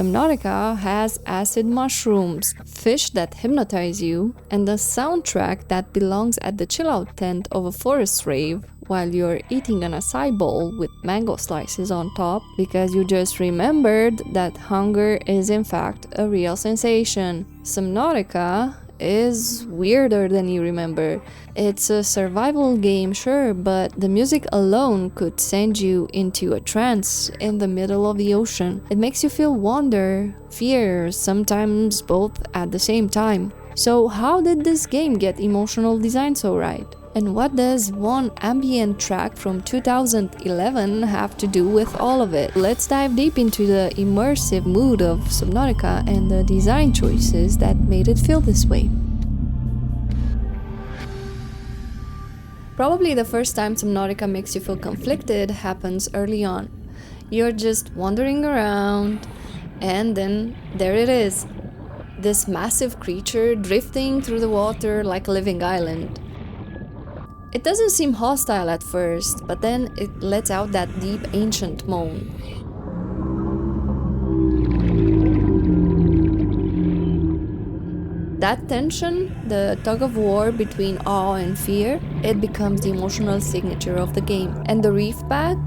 Subnautica has acid mushrooms, fish that hypnotize you, and a soundtrack that belongs at the chill-out tent of a forest rave while you're eating an acai bowl with mango slices on top because you just remembered that hunger is in fact a real sensation. Subnautica is weirder than you remember. It's a survival game, sure, but the music alone could send you into a trance in the middle of the ocean. It makes you feel wonder, fear, sometimes both at the same time. So how did this game get emotional design so right? And what does one ambient track from 2011 have to do with all of it? Let's dive deep into the immersive mood of Subnautica and the design choices that made it feel this way. Probably the first time Subnautica makes you feel conflicted happens early on. You're just wandering around, and then there it is. This massive creature drifting through the water like a living island. It doesn't seem hostile at first, but then it lets out that deep ancient moan. That tension, the tug of war between awe and fear, it becomes the emotional signature of the game. And the reef pack?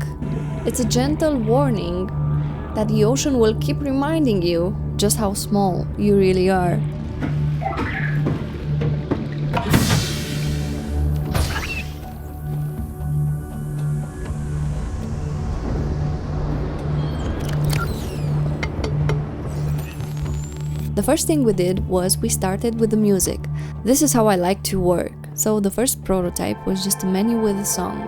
It's a gentle warning that the ocean will keep reminding you just how small you really are. The first thing we did was we started with the music. This is how I like to work. So the first prototype was just a menu with a song.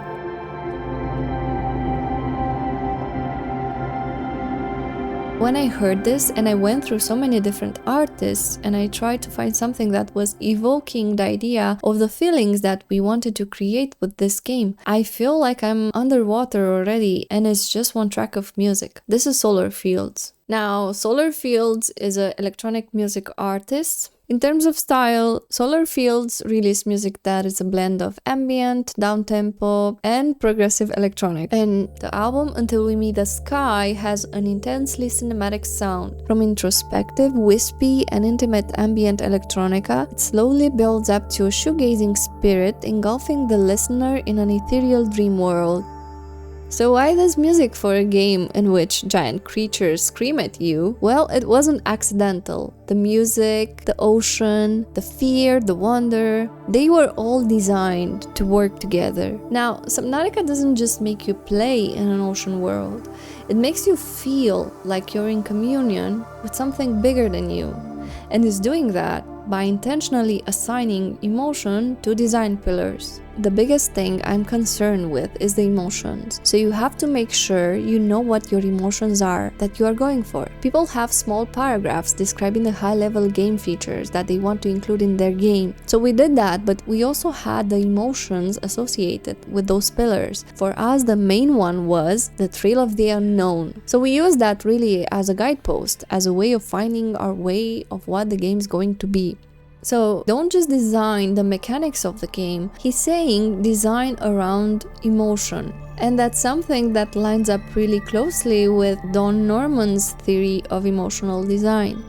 When I heard this and I went through so many different artists and I tried to find something that was evoking the idea of the feelings that we wanted to create with this game, I feel like I'm underwater already and it's just one track of music. This is Solar Fields. Now, Solar Fields is an electronic music artist. In terms of style, Solar Fields release music that is a blend of ambient, downtempo, and progressive electronic. And the album Until We Meet the Sky has an intensely cinematic sound. From introspective, wispy, and intimate ambient electronica, it slowly builds up to a shoegazing spirit engulfing the listener in an ethereal dream world. So why does music for a game in which giant creatures scream at you? Well, it wasn't accidental. The music, the ocean, the fear, the wonder, they were all designed to work together. Now, Subnautica doesn't just make you play in an ocean world. It makes you feel like you're in communion with something bigger than you. And is doing that by intentionally assigning emotion to design pillars. The biggest thing I'm concerned with is the emotions. So you have to make sure you know what your emotions are that you are going for. People have small paragraphs describing the high-level game features that they want to include in their game. So we did that, but we also had the emotions associated with those pillars. For us, the main one was the thrill of the unknown. So we used that really as a guidepost, as a way of finding our way of what the game's going to be. So don't just design the mechanics of the game, he's saying design around emotion. And that's something that lines up really closely with Don Norman's theory of emotional design.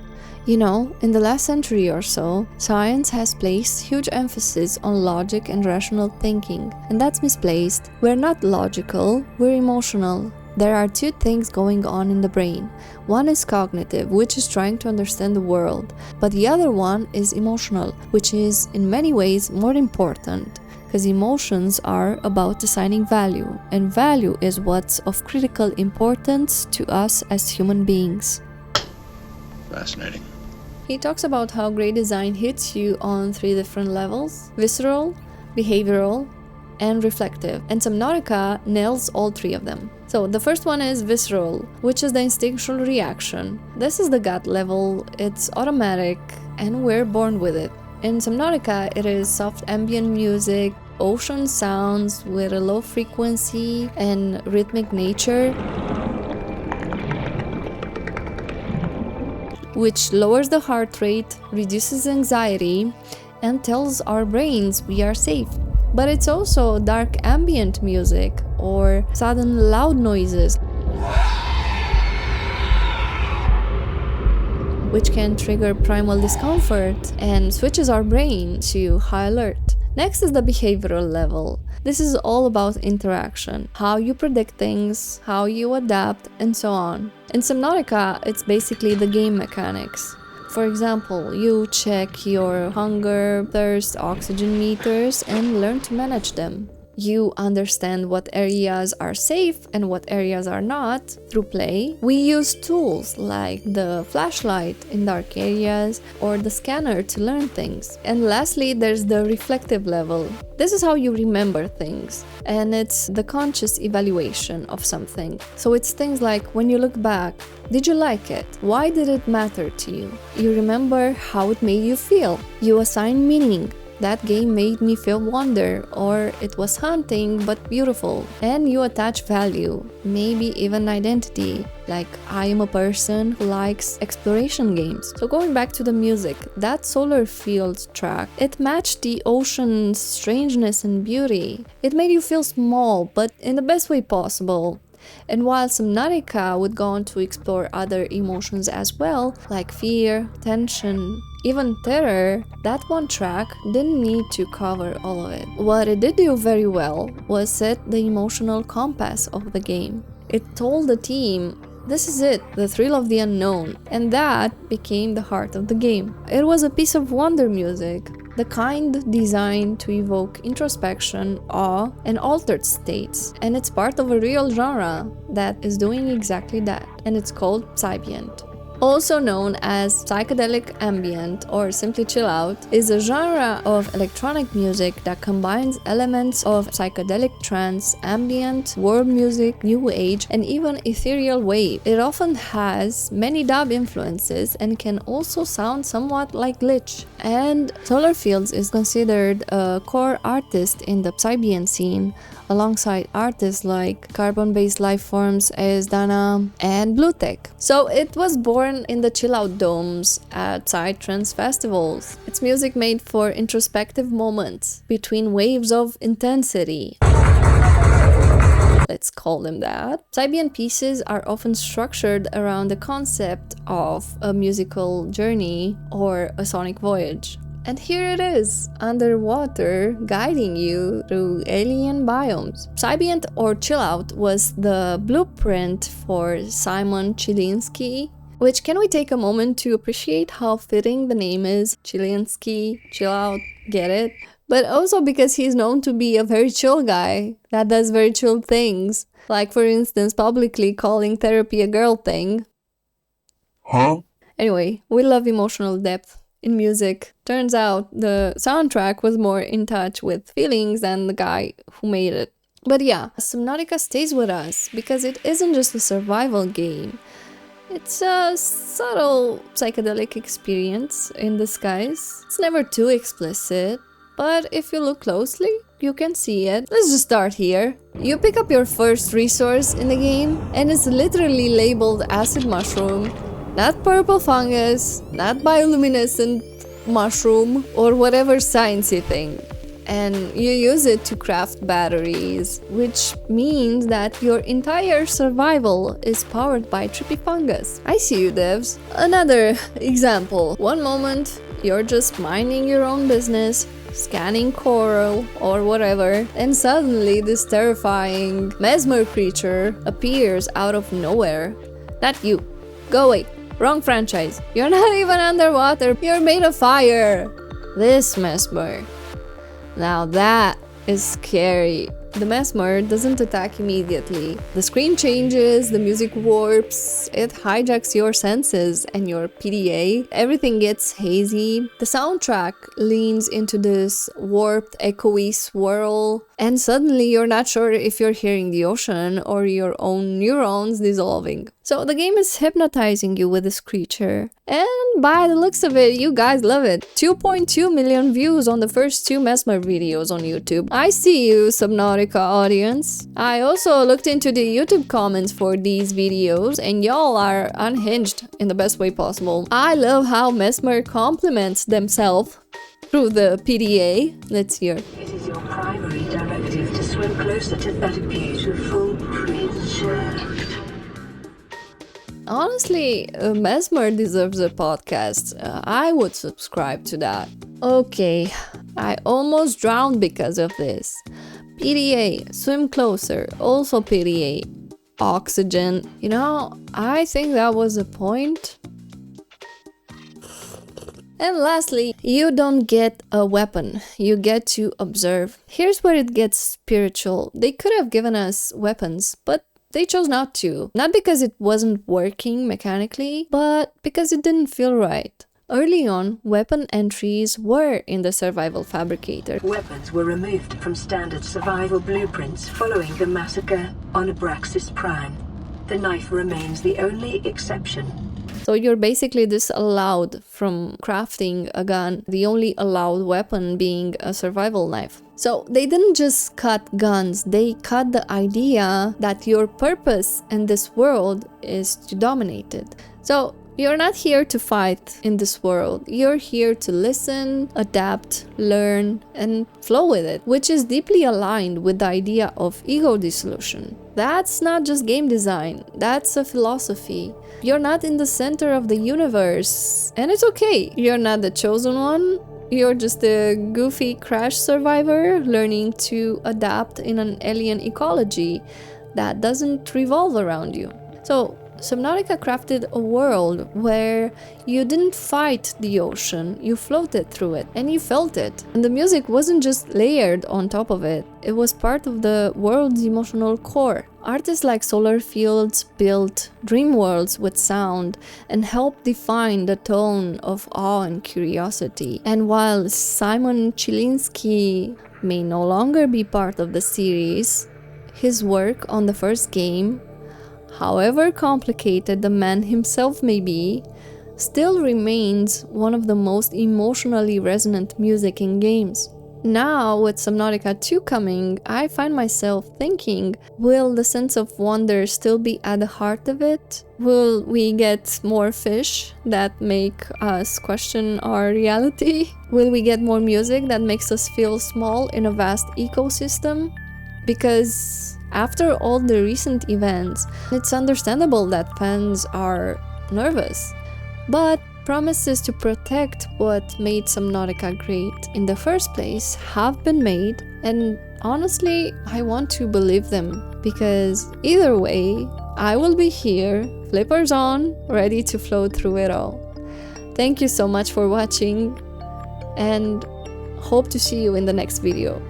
You know, in the last century or so, science has placed huge emphasis on logic and rational thinking, and that's misplaced. We're not logical, we're emotional. There are two things going on in the brain. One is cognitive, which is trying to understand the world, but the other one is emotional, which is in many ways more important, because emotions are about assigning value, and value is what's of critical importance to us as human beings. Fascinating. He talks about how great design hits you on 3 different levels: visceral, behavioral, and reflective, and Subnautica nails all 3 of them. So the first one is visceral, which is the instinctual reaction. This is the gut level, it's automatic, and we're born with it. In Subnautica, it is soft ambient music, ocean sounds with a low frequency and rhythmic nature, which lowers the heart rate, reduces anxiety, and tells our brains we are safe. But it's also dark ambient music or sudden loud noises, which can trigger primal discomfort and switches our brain to high alert. Next is the behavioral level. This is all about interaction, how you predict things, how you adapt, and so on. In Subnautica, it's basically the game mechanics. For example, you check your hunger, thirst, oxygen meters and learn to manage them. You understand what areas are safe and what areas are not through play. We use tools like the flashlight in dark areas or the scanner to learn things. And lastly, there's the reflective level. This is how you remember things, and it's the conscious evaluation of something. So it's things like when you look back, did you like it? Why did it matter to you? You remember how it made you feel. You assign meaning. That game made me feel wonder, or it was haunting but beautiful. And you attach value, maybe even identity, like I am a person who likes exploration games. So going back to the music, that solar field track, it matched the ocean's strangeness and beauty. It made you feel small, but in the best way possible. And while Subnautica would go on to explore other emotions as well, like fear, tension, even terror, that one track didn't need to cover all of it. What it did do very well was set the emotional compass of the game. It told the team, this is it, the thrill of the unknown, and that became the heart of the game. It was a piece of wonder music, the kind designed to evoke introspection, awe, and altered states. And it's part of a real genre that is doing exactly that, and it's called Psybient. Also known as psychedelic ambient or simply chill out, is a genre of electronic music that combines elements of psychedelic trance, ambient, world music, new age, and even ethereal wave. It often has many dub influences and can also sound somewhat like glitch. And Solarfields is considered a core artist in the Psybient scene, alongside artists like carbon-based lifeforms as Dana and Bluetech. So it was born in the chill-out domes at psytrance festivals. It's music made for introspective moments between waves of intensity. Let's call them that. Psybient pieces are often structured around the concept of a musical journey or a sonic voyage. And here it is, underwater, guiding you through alien biomes. Psybient or chill out was the blueprint for Simon Chylinski, which can we take a moment to appreciate how fitting the name is? Chylinski, chill out, get it? But also because he's known to be a very chill guy that does very chill things. Like for instance, publicly calling therapy a girl thing. Huh? Anyway, we love emotional depth in music. Turns out the soundtrack was more in touch with feelings than the guy who made it. But yeah, Subnautica stays with us because it isn't just a survival game. It's a subtle psychedelic experience in disguise. It's never too explicit, but if you look closely, you can see it. Let's just start here. You pick up your first resource in the game, and it's literally labeled acid mushroom. Not purple fungus, not bioluminescent mushroom, or whatever sciencey thing. And you use it to craft batteries, which means that your entire survival is powered by trippy fungus. I see you, devs. Another example. One moment, you're just minding your own business, scanning coral or whatever, and suddenly this terrifying mesmer creature appears out of nowhere. Not you. Go away. Wrong franchise. You're not even underwater. You're made of fire. This mesmer. Now that is scary. The mesmer doesn't attack immediately. The screen changes, the music warps, it hijacks your senses and your PDA. Everything gets hazy. The soundtrack leans into this warped, echoey swirl, and suddenly you're not sure if you're hearing the ocean or your own neurons dissolving. So the game is hypnotizing you with this creature. And by the looks of it, you guys love it. 2.2 million views on the first 2 mesmer videos on YouTube. I see you, Subnautica audience. I also looked into the YouTube comments for these videos, and y'all are unhinged in the best way possible. I love how mesmer compliments themselves through the PDA. Let's hear. It is your primary directive to swim closer to that beautiful creature. Honestly, Mesmer deserves a podcast. I would subscribe to that. Okay, I almost drowned because of this. PDA, swim closer, also PDA. Oxygen, I think that was a point. And lastly, you don't get a weapon, you get to observe. Here's where it gets spiritual. They could have given us weapons, but they chose not to. Not because it wasn't working mechanically, but because it didn't feel right. Early on, weapon entries were in the survival fabricator. Weapons were removed from standard survival blueprints following the massacre on Abraxas Prime. The knife remains the only exception. So you're basically disallowed from crafting a gun, the only allowed weapon being a survival knife. So they didn't just cut guns, they cut the idea that your purpose in this world is to dominate it. So you're not here to fight in this world. You're here to listen, adapt, learn, and flow with it, which is deeply aligned with the idea of ego dissolution. That's not just game design, that's a philosophy. You're not in the center of the universe, and it's okay. You're not the chosen one. You're just a goofy crash survivor learning to adapt in an alien ecology that doesn't revolve around you. So Subnautica crafted a world where you didn't fight the ocean, you floated through it and you felt it. And the music wasn't just layered on top of it, it was part of the world's emotional core. Artists like Solar Fields built dream worlds with sound and helped define the tone of awe and curiosity. And while Simon Chylinski may no longer be part of the series, his work on the first game, however complicated the man himself may be, still remains one of the most emotionally resonant music in games. Now, with Subnautica 2 coming, I find myself thinking, will the sense of wonder still be at the heart of it? Will we get more fish that make us question our reality? Will we get more music that makes us feel small in a vast ecosystem? Because after all the recent events, it's understandable that fans are nervous. But promises to protect what made Subnautica great in the first place have been made, and honestly, I want to believe them, because either way, I will be here, flippers on, ready to float through it all. Thank you so much for watching, and hope to see you in the next video.